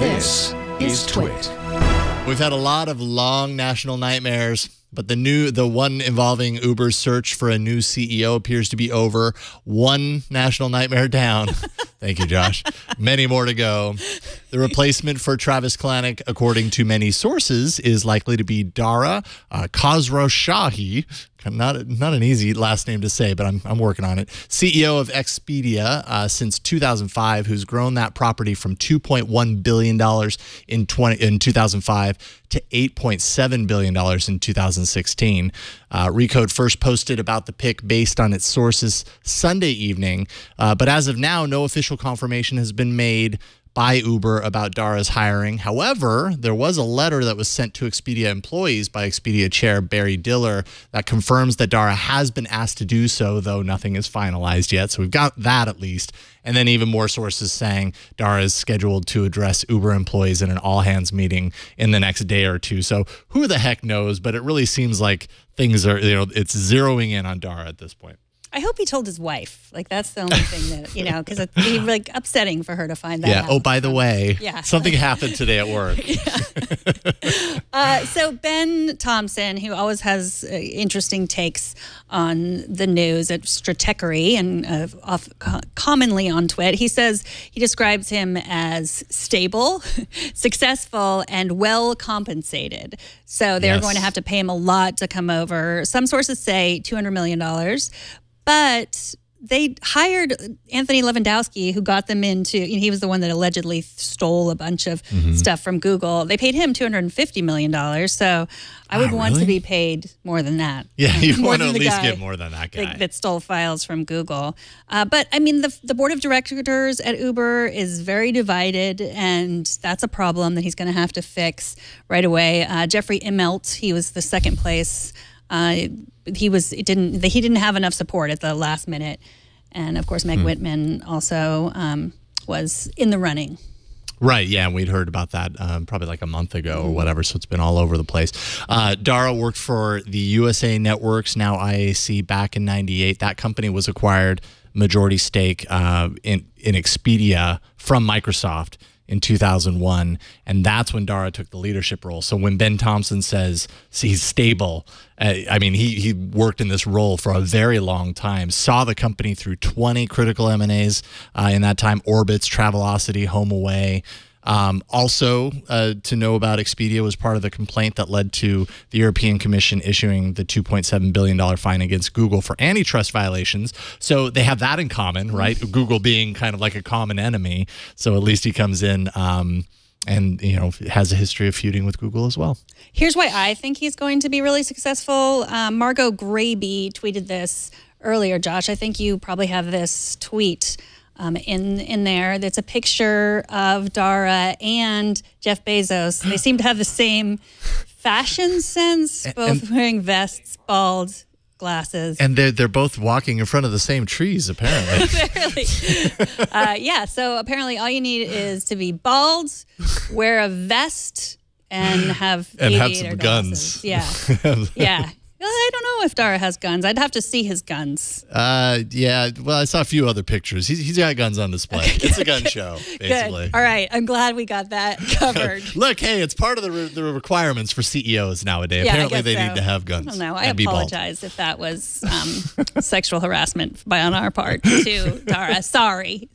This is TWiT. We've had a lot of long national nightmares, but the one involving Uber's search for a new CEO appears to be over. One national nightmare down. Thank you, Josh. Many more to go. The replacement for Travis Kalanik, according to many sources, is likely to be Dara Khosrowshahi. Not an easy last name to say, but I'm working on it. CEO of Expedia since 2005, who's grown that property from $2.1 billion in 2005 to $8.7 billion in 2016. Recode first posted about the pick based on its sources Sunday evening, but as of now, no official confirmation has been made by Uber about Dara's hiring. However, there was a letter that was sent to Expedia employees by Expedia chair Barry Diller that confirms that Dara has been asked to do so, though nothing is finalized yet. So we've got that at least. And then even more sources saying Dara is scheduled to address Uber employees in an all-hands meeting in the next day or two. So who the heck knows? But it really seems like things are, it's zeroing in on Dara at this point. I hope he told his wife. Like, that's the only thing that, because it'd be like upsetting for her to find that out. Oh, by the way, yeah. Something happened today at work. So Ben Thompson, who always has interesting takes on the news at Stratechery and commonly on TWiT, he says he describes him as stable, successful, and well compensated. So they're going to have to pay him a lot to come over. Some sources say $200 million. But they hired Anthony Lewandowski, who got them into, he was the one that allegedly stole a bunch of stuff from Google. They paid him $250 million. So I would want to be paid more than that. Yeah, you want to at least get more than that guy. That stole files from Google. But I mean, the board of directors at Uber is very divided, and that's a problem that he's going to have to fix right away. Jeffrey Immelt, he was the second place. He didn't have enough support at the last minute, and of course Meg Whitman also was in the running. Right, yeah, and we'd heard about that probably like a month ago or whatever, so it's been all over the place. Dara worked for the USA Networks, now IAC, back in '98. That company was acquired majority stake in Expedia from Microsoft in 2001, and that's when Dara took the leadership role. So when Ben Thompson says he's stable, I mean, he worked in this role for a very long time, saw the company through 20 critical M&As in that time: Orbitz, Travelocity, HomeAway. Also, to know about Expedia was part of the complaint that led to the European Commission issuing the $2.7 billion fine against Google for antitrust violations. So they have that in common, right? Google being kind of like a common enemy. So at least he comes in and, has a history of feuding with Google as well. Here's why I think he's going to be really successful. Margot Grabie tweeted this earlier, Josh. I think you probably have this tweet in there. That's a picture of Dara and Jeff Bezos. They seem to have the same fashion sense, both wearing vests, bald, glasses. And they're both walking in front of the same trees, apparently. Apparently. Yeah, so apparently all you need is to be bald, wear a vest, and have some guns. Yeah. Yeah. Well, I don't know if Dara has guns. I'd have to see his guns. Yeah. Well, I saw a few other pictures. He's got guns on display. Okay, it's a gun show, basically. Good. All right. I'm glad we got that covered. Look, hey, it's part of the requirements for CEOs nowadays. Yeah, apparently, they need to have guns. I don't know. I apologize if that was sexual harassment on our part, too, Dara. Sorry.